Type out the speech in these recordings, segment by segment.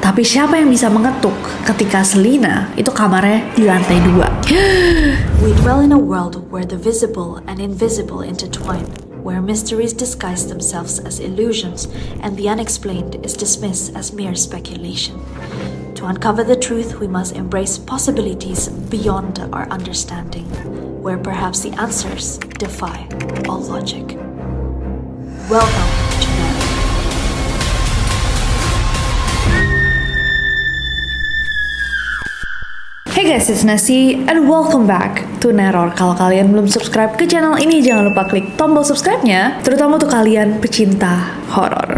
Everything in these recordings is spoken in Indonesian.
Tapi siapa yang bisa mengetuk ketika Selina itu kamarnya di lantai 2? We dwell in a world where the visible and invisible intertwine, where mysteries disguise themselves as illusions and the unexplained is dismissed as mere speculation. To uncover the truth, we must embrace possibilities beyond our understanding, where perhaps the answers defy all logic. Welcome to Neror. Hey guys, it's Nasi and welcome back to Neror. Kalau kalian belum subscribe ke channel ini, jangan lupa klik tombol subscribe-nya, terutama untuk kalian pecinta horor.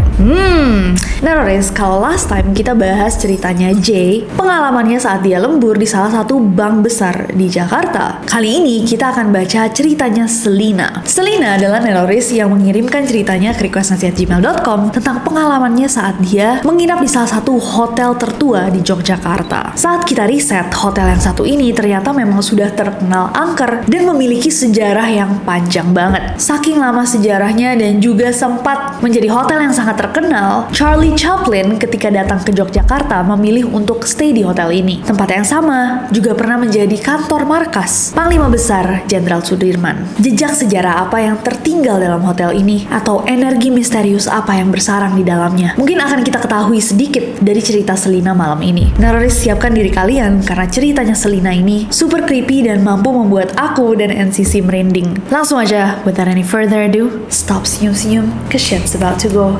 Neroris, kalau last time kita bahas ceritanya Jay, pengalamannya saat dia lembur di salah satu bank besar di Jakarta. Kali ini kita akan baca ceritanya Selina. Selina adalah Neroris yang mengirimkan ceritanya ke requestnasi@gmail.com tentang pengalamannya saat dia menginap di salah satu hotel tertua di Yogyakarta. Saat kita riset, hotel yang satu ini ternyata memang sudah terkenal angker dan memiliki sejarah yang panjang banget. Saking lama sejarahnya dan juga sempat menjadi hotel yang sangat terkenal, Charlie Chaplin ketika datang ke Yogyakarta memilih untuk stay di hotel ini. Tempat yang sama juga pernah menjadi kantor markas Panglima Besar Jenderal Sudirman. Jejak sejarah apa yang tertinggal dalam hotel ini atau energi misterius apa yang bersarang di dalamnya mungkin akan kita ketahui sedikit dari cerita Selina malam ini. Neroris, siapkan diri kalian karena ceritanya Selina ini super creepy dan mampu membuat aku dan NCC merinding. Langsung aja, without any further ado, stop senyum-senyum, cause shit's about to go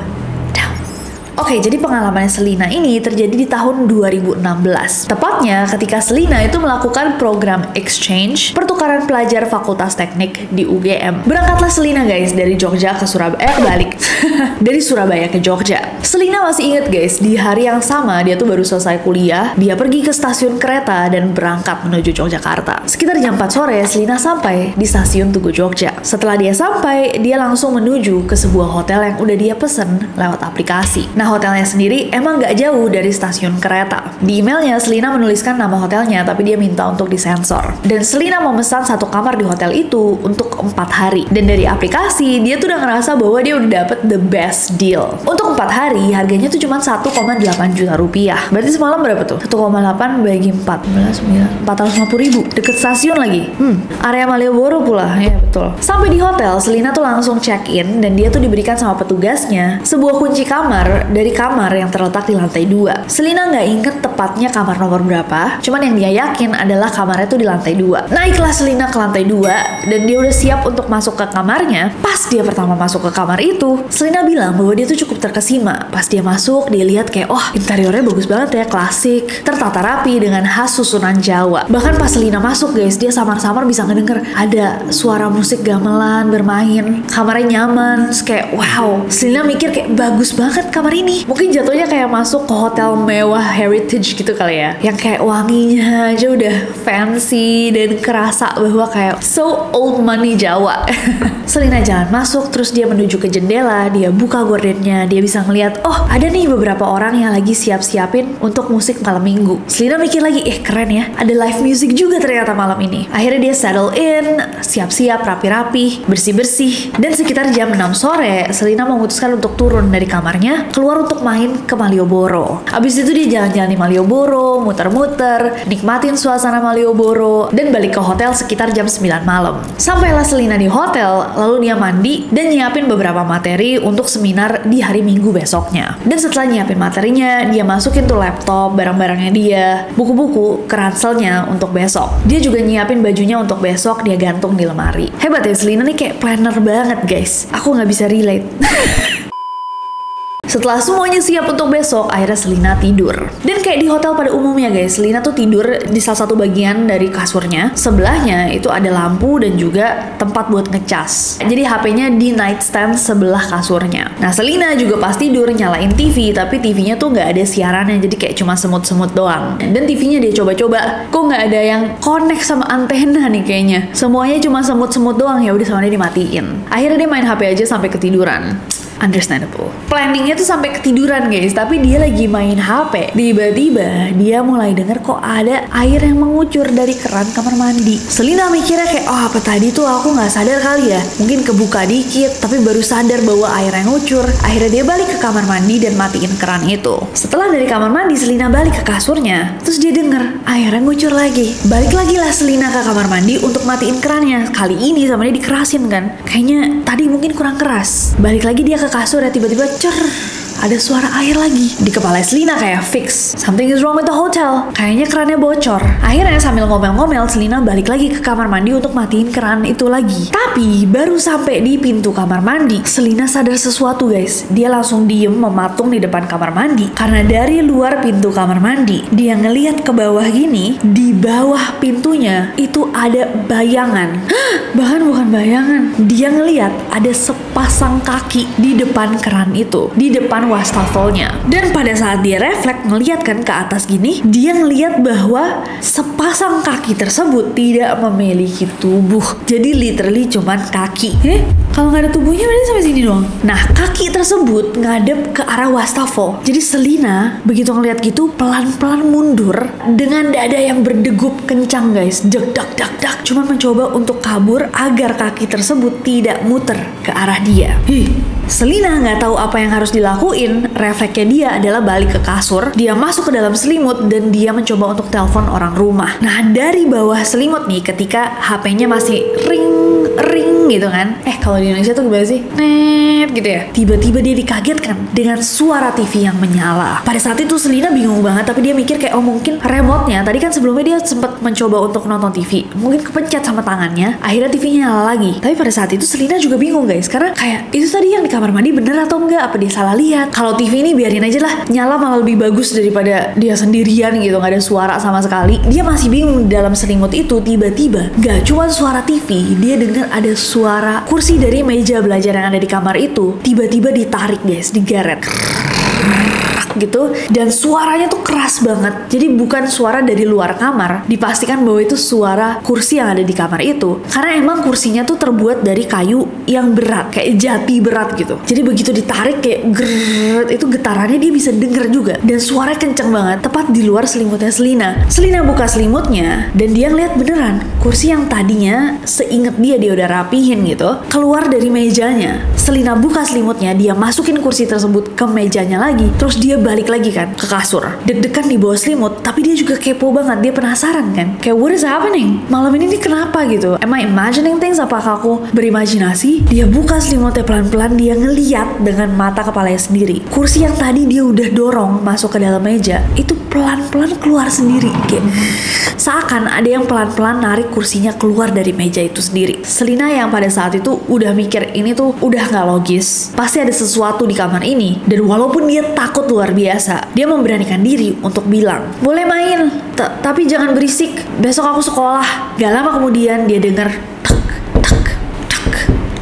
down. Oke, jadi pengalamannya Selina ini terjadi di tahun 2016. Tepatnya ketika Selina itu melakukan program exchange, pertukaran pelajar Fakultas Teknik di UGM. Berangkatlah Selina guys dari Jogja ke Surabaya, balik. Dari Surabaya ke Jogja. Selina masih inget guys, di hari yang sama dia tuh baru selesai kuliah, dia pergi ke stasiun kereta dan berangkat menuju Yogyakarta. Sekitar jam 4 sore, Selina sampai di stasiun Tugu Jogja. Setelah dia sampai, dia langsung menuju ke sebuah hotel yang udah dia pesen lewat aplikasi. Nah, hotelnya sendiri emang gak jauh dari stasiun kereta. Di emailnya, Selina menuliskan nama hotelnya, tapi dia minta untuk disensor. Dan Selina memesan satu kamar di hotel itu untuk 4 hari. Dan dari aplikasi, dia tuh udah ngerasa bahwa dia udah dapet the best deal. Untuk 4 hari, harganya tuh cuma 1,8 juta rupiah. Berarti semalam berapa tuh? 1,8 bagi 14, 450 ribu. Deket stasiun lagi. Area Malioboro pula. Ya betul. Sampai di hotel, Selina tuh langsung check-in dan dia tuh diberikan sama petugasnya sebuah kunci kamar dari kamar yang terletak di lantai 2. Selina nggak inget tepatnya kamar nomor berapa, cuman yang dia yakin adalah kamarnya tuh di lantai 2. Naiklah Selina ke lantai 2 dan dia udah siap untuk masuk ke kamarnya. Pas dia pertama masuk ke kamar itu, Selina bilang bahwa dia tuh cukup terkesima. Pas dia masuk, dia lihat kayak, oh interiornya bagus banget ya, klasik, tertata rapi dengan khas susunan Jawa. Bahkan pas Selina masuk guys, dia samar-samar bisa ngedenger ada suara musik gamelan bermain. Kamarnya nyaman, terus kayak wow. Selina mikir kayak bagus banget kamar ini. Mungkin jatuhnya kayak masuk ke hotel mewah heritage gitu kali ya. Yang kayak wanginya aja udah fancy dan kerasa bahwa kayak so old money Jawa. Selina jalan masuk, terus dia menuju ke jendela, dia buka gordennya, dia bisa ngeliat, oh ada nih beberapa orang yang lagi siap-siapin untuk musik malam minggu. Selina mikir lagi, keren ya, ada live music juga ternyata malam ini. Akhirnya dia settle in, siap-siap, rapi-rapi, bersih-bersih. Dan sekitar jam 6 sore, Selina memutuskan untuk turun dari kamarnya, keluar untuk main ke Malioboro. Abis itu dia jalan-jalan di Malioboro, muter-muter, nikmatin suasana Malioboro, dan balik ke hotel sekitar jam 9 malam. Sampailah Selina di hotel, lalu dia mandi dan nyiapin beberapa materi untuk seminar di hari Minggu besoknya. Dan setelah nyiapin materinya, dia masukin tuh laptop, barang-barangnya dia, buku-buku ke ranselnya untuk besok. Dia juga nyiapin bajunya untuk besok, dia gantung di lemari. Hebat ya, Selina nih kayak planner banget guys. Aku nggak bisa relate. Setelah semuanya siap untuk besok, akhirnya Selina tidur. Dan kayak di hotel pada umumnya guys, Selina tuh tidur di salah satu bagian dari kasurnya. Sebelahnya itu ada lampu dan juga tempat buat ngecas. Jadi HP-nya di nightstand sebelah kasurnya. Nah, Selina juga pas tidur nyalain TV, tapi TV-nya tuh nggak ada siarannya, jadi kayak cuma semut-semut doang. Dan TV-nya dia coba-coba, kok nggak ada yang connect sama antena nih kayaknya. Semuanya cuma semut-semut doang, ya udah sama dia dimatiin. Akhirnya dia main HP aja sampai ketiduran. Understandable. Planningnya tuh sampai ketiduran guys, tapi dia lagi main HP. Tiba-tiba dia mulai denger kok ada air yang mengucur dari keran kamar mandi. Selina mikirnya kayak, oh apa tadi tuh aku nggak sadar kali ya, mungkin kebuka dikit, tapi baru sadar bahwa air yang ngucur. Akhirnya dia balik ke kamar mandi dan matiin keran itu. Setelah dari kamar mandi, Selina balik ke kasurnya, terus dia denger airnya ngucur lagi. Balik lagi lah Selina ke kamar mandi untuk matiin kerannya. Kali ini sama dia dikerasin kan, kayaknya tadi mungkin kurang keras. Balik lagi dia ke kasur ya, tiba-tiba cer, ada suara air lagi. Di kepala Selina kayak fix, something is wrong with the hotel. Kayaknya kerannya bocor. Akhirnya sambil ngomel-ngomel, Selina balik lagi ke kamar mandi untuk matiin keran itu lagi. Tapi baru sampai di pintu kamar mandi, Selina sadar sesuatu guys. Dia langsung diem mematung di depan kamar mandi. Karena dari luar pintu kamar mandi, dia ngeliat ke bawah gini. Di bawah pintunya itu ada bayangan. Bahkan bukan bayangan. Dia ngeliat ada sepasang kaki di depan keran itu, di depan wastafelnya. Dan pada saat dia refleks ngeliat kan ke atas gini, dia ngeliat bahwa sepasang kaki tersebut tidak memiliki tubuh. Jadi literally cuman kaki. Kalau nggak ada tubuhnya berarti sampai sini doang. Nah, kaki tersebut ngadep ke arah wastafel. Jadi Selina begitu ngeliat gitu pelan-pelan mundur dengan dada yang berdegup kencang guys. Dak dak dak dak. Cuma mencoba untuk kabur agar kaki tersebut tidak muter ke arah dia. Selina nggak tahu apa yang harus dilakuin. Refleksnya dia adalah balik ke kasur. Dia masuk ke dalam selimut dan dia mencoba untuk telepon orang rumah. Nah, dari bawah selimut nih, ketika HP-nya masih ring gitu kan. Kalau di Indonesia tuh gimana sih? Net gitu ya. Tiba-tiba dia dikagetkan dengan suara TV yang menyala. Pada saat itu Selina bingung banget, tapi dia mikir kayak, oh mungkin remote-nya. Tadi kan sebelumnya dia sempat mencoba untuk nonton TV. Mungkin kepencet sama tangannya, akhirnya TV-nya nyala lagi. Tapi pada saat itu Selina juga bingung guys, karena kayak itu tadi yang di kamar mandi bener atau enggak? Apa dia salah lihat? Kalau TV ini biarin aja lah, nyala malah lebih bagus daripada dia sendirian gitu, nggak ada suara sama sekali. Dia masih bingung di dalam selimut itu. Tiba-tiba gak cuma suara TV, dia dengar ada suara kursi dari meja belajar yang ada di kamar itu tiba-tiba ditarik guys, digeret gitu, dan suaranya tuh keras banget. Jadi bukan suara dari luar kamar, dipastikan bahwa itu suara kursi yang ada di kamar itu, karena emang kursinya tuh terbuat dari kayu yang berat, kayak jati berat gitu. Jadi begitu ditarik kayak grrrr, itu getarannya dia bisa denger juga, dan suaranya kenceng banget tepat di luar selimutnya Selina. Selina buka selimutnya dan dia ngeliat beneran kursi yang tadinya seinget dia udah rapihin gitu keluar dari mejanya. Selina buka selimutnya, dia masukin kursi tersebut ke mejanya lagi, terus dia balik lagi kan ke kasur. Deg-degan di bawah selimut, tapi dia juga kepo banget. Dia penasaran kan, kayak what is happening? Malam ini nih kenapa gitu? Am I imagining things? Apakah aku berimajinasi? Dia buka selimutnya pelan-pelan, dia ngeliat dengan mata kepalanya sendiri. Kursi yang tadi dia udah dorong masuk ke dalam meja, itu pelan-pelan keluar sendiri. Kayak seakan ada yang pelan-pelan narik kursinya keluar dari meja itu sendiri. Selina yang pada saat itu udah mikir ini tuh udah gak logis, pasti ada sesuatu di kamar ini. Dan walaupun dia takut luar biasa, dia memberanikan diri untuk bilang, boleh main, tapi jangan berisik, besok aku sekolah. Gak lama kemudian dia dengar tak tak tak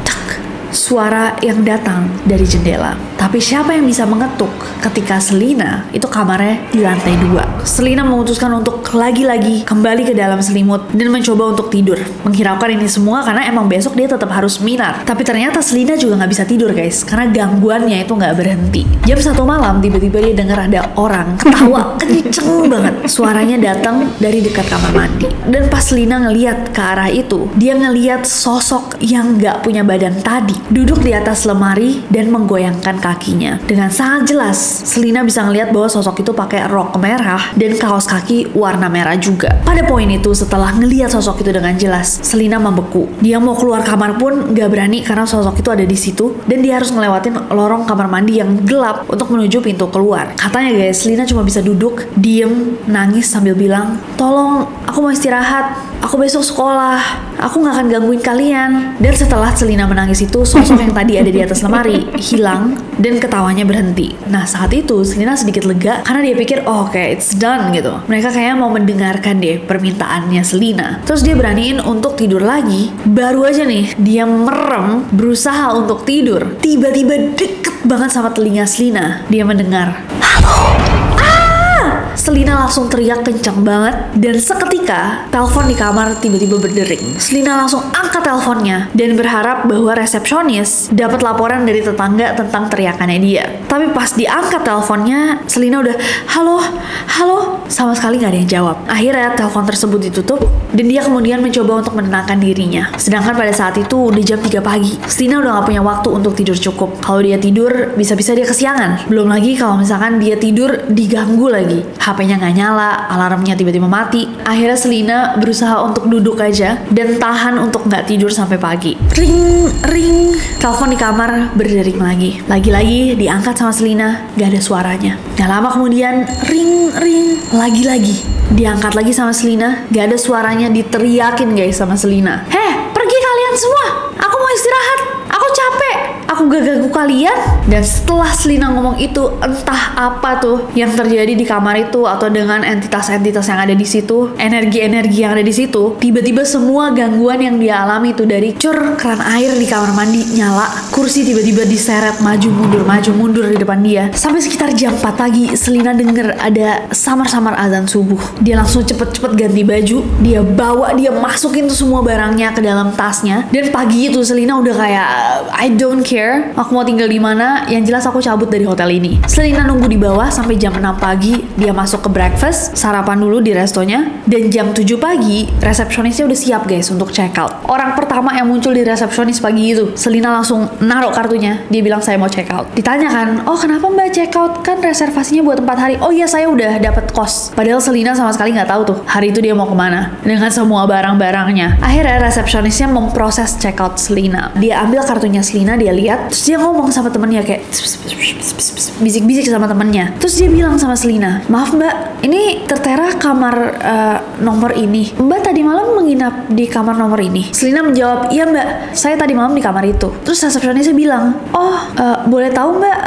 tak, suara yang datang dari jendela. Tapi siapa yang bisa mengetuk ketika Selina itu kamarnya di lantai 2. Selina memutuskan untuk lagi-lagi kembali ke dalam selimut dan mencoba untuk tidur, menghiraukan ini semua karena emang besok dia tetap harus seminar. Tapi ternyata Selina juga nggak bisa tidur guys, karena gangguannya itu nggak berhenti. Jam 1 malam tiba-tiba dia dengar ada orang ketawa kenceng banget. Suaranya datang dari dekat kamar mandi. Dan pas Selina ngeliat ke arah itu, dia ngeliat sosok yang nggak punya badan tadi duduk di atas lemari dan menggoyangkan kakinya. Dengan sangat jelas Selina bisa ngeliat bahwa sosok itu pakai rok merah dan kaos kaki warna merah juga. Pada poin itu, setelah ngeliat sosok itu dengan jelas, Selina membeku. Dia mau keluar kamar pun gak berani karena sosok itu ada di situ dan dia harus ngelewatin lorong kamar mandi yang gelap untuk menuju pintu keluar. Katanya guys, Selina cuma bisa duduk, diem, nangis sambil bilang, tolong, aku mau istirahat, aku besok sekolah, aku gak akan gangguin kalian. Dan setelah Selina menangis itu, sosok yang tadi ada di atas lemari hilang dan ketawanya berhenti. Nah saat itu Selina sedikit lega karena dia pikir, oh oke, it's done gitu. Mereka kayaknya mau mendengarkan deh permintaannya Selina. Terus dia beraniin untuk tidur lagi. Baru aja nih dia merem berusaha untuk tidur, tiba-tiba deket banget sama telinga Selina. Dia mendengar, halo. Selina langsung teriak kencang banget dan seketika telepon di kamar tiba-tiba berdering. Selina langsung angkat teleponnya dan berharap bahwa resepsionis dapat laporan dari tetangga tentang teriakannya dia. Tapi pas diangkat teleponnya, Selina udah halo, sama sekali nggak ada yang jawab. Akhirnya telepon tersebut ditutup dan dia kemudian mencoba untuk menenangkan dirinya. Sedangkan pada saat itu udah jam 3 pagi. Selina udah gak punya waktu untuk tidur cukup. Kalau dia tidur, bisa-bisa dia kesiangan. Belum lagi kalau misalkan dia tidur diganggu lagi. HP-nya gak nyala, alarmnya tiba-tiba mati. Akhirnya Selina berusaha untuk duduk aja dan tahan untuk gak tidur sampai pagi. Ring. Telepon di kamar berdering lagi. Lagi-lagi diangkat sama Selina, gak ada suaranya. Gak lama kemudian ring. Lagi-lagi diangkat lagi sama Selina, gak ada suaranya, diteriakin guys sama Selina. Pergi kalian semua, aku mau istirahat, aku capek, aku gak ganggu kalian. Dan setelah Selina ngomong itu, entah apa tuh yang terjadi di kamar itu atau dengan entitas-entitas yang ada di situ, energi-energi yang ada di situ, tiba-tiba semua gangguan yang dia alami itu, dari keran air di kamar mandi nyala, kursi tiba-tiba diseret maju mundur di depan dia. Sampai sekitar jam 4 pagi, Selina denger ada samar-samar azan subuh. Dia langsung cepet-cepet ganti baju, dia masukin tuh semua barangnya ke dalam tasnya. Dan pagi itu Selina udah kayak I don't care, aku mau tinggal di mana, yang jelas aku cabut dari hotel ini. Selina nunggu di bawah sampai jam 6 pagi, dia masuk ke breakfast, sarapan dulu di restonya, dan jam 7 pagi resepsionisnya udah siap guys untuk check out. Orang pertama yang muncul di resepsionis pagi itu, Selina langsung naruh kartunya, dia bilang saya mau check out. Ditanya kan, oh kenapa mbak check out, kan reservasinya buat 4 hari. Oh iya saya udah dapat kos. Padahal Selina sama sekali nggak tahu tuh hari itu dia mau kemana dengan semua barang-barangnya. Akhirnya resepsionisnya memproses check out Selina. Dia ambil kartunya Selina, dia lihat, terus dia ngomong sama temennya kayak bisik-bisik sama temennya. Terus dia bilang sama Selina, maaf mbak, ini tertera kamar nomor ini. Mbak tadi malam menginap di kamar nomor ini? Selina menjawab, iya mbak, saya tadi malam di kamar itu. Terus resepsionisnya bilang, oh boleh tahu mbak,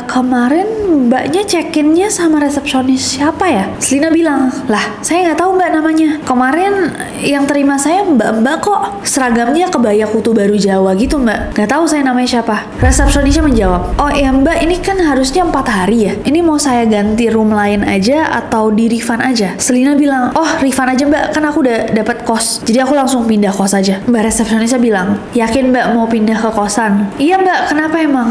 kemarin mbaknya check-innya sama resepsionis siapa ya? Selina bilang, lah saya nggak tahu mbak namanya. Kemarin yang terima saya mbak-mbak kok, seragamnya kebaya kutu baru Jawa gitu mbak. Nggak tahu saya namanya siapa. Resepsionisnya menjawab, oh ya mbak, ini kan harusnya 4 hari ya. Ini mau saya ganti room lain aja atau di refund aja? Selina bilang, oh refund aja mbak, kan aku udah dapat kos. Jadi aku langsung pindah kos aja. Mbak resepsionisnya bilang, yakin mbak mau pindah ke kosan? Iya mbak, kenapa emang?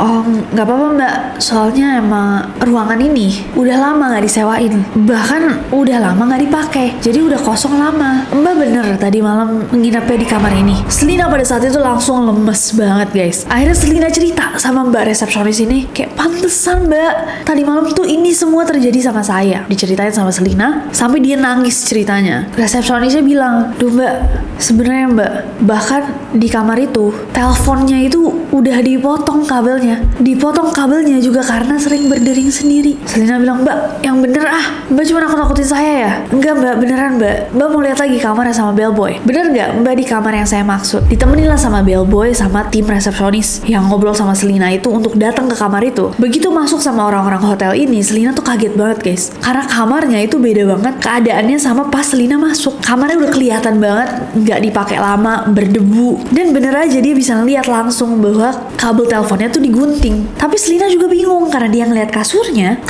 Oh nggak apa-apa mbak, soalnya emang ruangan ini udah lama nggak disewain, bahkan udah lama nggak dipakai, jadi udah kosong lama. Mbak bener tadi malam menginapnya di kamar ini. Selina pada saat itu langsung lemes banget guys. Akhirnya Selina cerita sama mbak resepsionis ini, kayak pantesan mbak, tadi malam tuh ini semua terjadi sama saya. Diceritain sama Selina sampai dia nangis ceritanya. Resepsionisnya bilang, duh mbak, sebenarnya mbak, bahkan di kamar itu teleponnya itu udah dipotong kabelnya juga karena sering berdering sendiri. Selina bilang, mbak yang bener mbak cuma nakut-nakutin saya ya? Enggak mbak, beneran mbak mau lihat lagi kamarnya sama bellboy. Bener nggak mbak di kamar yang saya maksud? Ditemenin lah sama bellboy sama tim resepsionis yang ngobrol sama Selina itu untuk datang ke kamar itu. Begitu masuk sama orang-orang hotel ini, Selina tuh kaget banget guys, karena kamarnya itu beda banget keadaannya sama pas Selina masuk. Kamarnya udah kelihatan banget nggak dipakai lama, berdebu, dan bener aja dia bisa lihat langsung bahwa kabel teleponnya tuh digunting. Tapi Selina juga bingung karena dia ngeliat kasurnya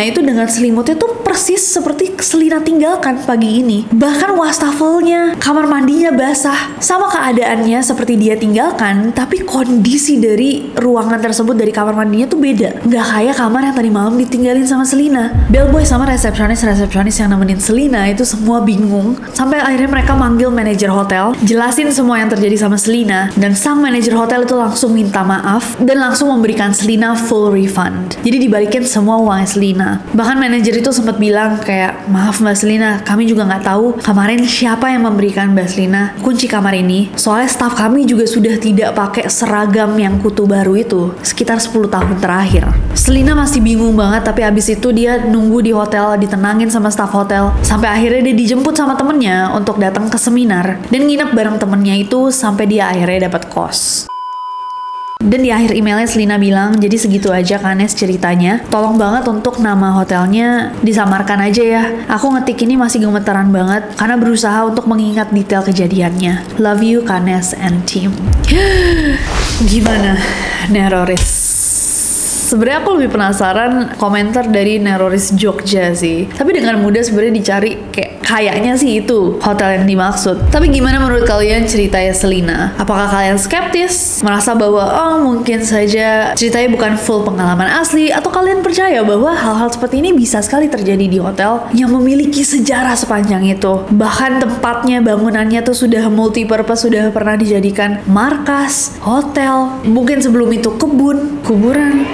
itu dengan selimutnya tuh persis seperti Selina tinggalkan pagi ini. Bahkan wastafelnya, kamar mandinya basah, sama keadaannya seperti dia tinggalkan, tapi kondisi dari ruangan tersebut, dari kamar mandinya tuh beda. Nggak kayak kamar yang tadi malam ditinggalin sama Selina. Bellboy sama resepsionis yang nemenin Selina itu semua bingung, sampai akhirnya mereka manggil manajer hotel, jelasin semua yang terjadi sama Selina, dan sang manajer hotel itu langsung minta maaf dan langsung memberikan Selina full refund. Jadi dibalikin semua uang Selina. Bahkan manajer itu sempat bilang kayak, maaf Mbak Selina, kami juga nggak tahu kemarin siapa yang memberikan Mbak Selina kunci kamar ini. Soalnya staff kami juga sudah tidak pakai seragam yang kutu baru itu sekitar 10 tahun terakhir. Selina masih bingung banget, tapi abis itu dia nunggu di hotel, ditenangin sama staff hotel, sampai akhirnya dia dijemput sama temennya untuk datang ke seminar dan nginep bareng temennya itu sampai dia akhirnya dapat kos. Dan di akhir emailnya Selina bilang, jadi segitu aja Kanes ceritanya. Tolong banget untuk nama hotelnya disamarkan aja ya. Aku ngetik ini masih gemeteran banget karena berusaha untuk mengingat detail kejadiannya. Love you Kanes and team. Gimana, Neroris? Sebenarnya aku lebih penasaran komentar dari Neroris Jogja sih. Tapi dengan mudah sebenarnya dicari kayaknya sih itu hotel yang dimaksud. Tapi gimana menurut kalian ceritanya Selina? Apakah kalian skeptis? Merasa bahwa mungkin saja ceritanya bukan full pengalaman asli? Atau kalian percaya bahwa hal-hal seperti ini bisa sekali terjadi di hotel yang memiliki sejarah sepanjang itu? Bahkan tempatnya, bangunannya tuh sudah multi-purpose, sudah pernah dijadikan markas, hotel, mungkin sebelum itu kuburan.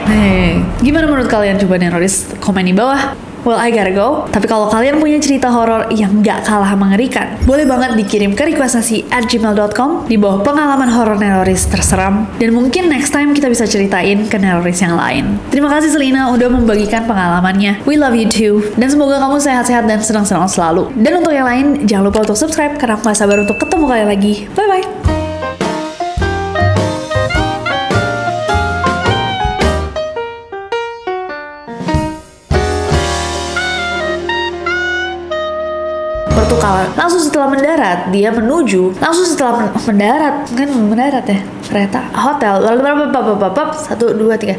Gimana menurut kalian? Coba Neroris komen di bawah. Well, I gotta go. Tapi kalau kalian punya cerita horor yang gak kalah mengerikan, boleh banget dikirim ke requestasi@gmail.com di bawah pengalaman horor Neroris terseram. Dan mungkin next time kita bisa ceritain ke Neroris yang lain. Terima kasih Selina udah membagikan pengalamannya. We love you too. Dan semoga kamu sehat-sehat dan senang-senang selalu. Dan untuk yang lain, jangan lupa untuk subscribe karena aku gak sabar untuk ketemu kalian lagi. Bye-bye. Langsung setelah mendarat, dia menuju. Langsung setelah mendarat ya kereta hotel. 1, 2, 3.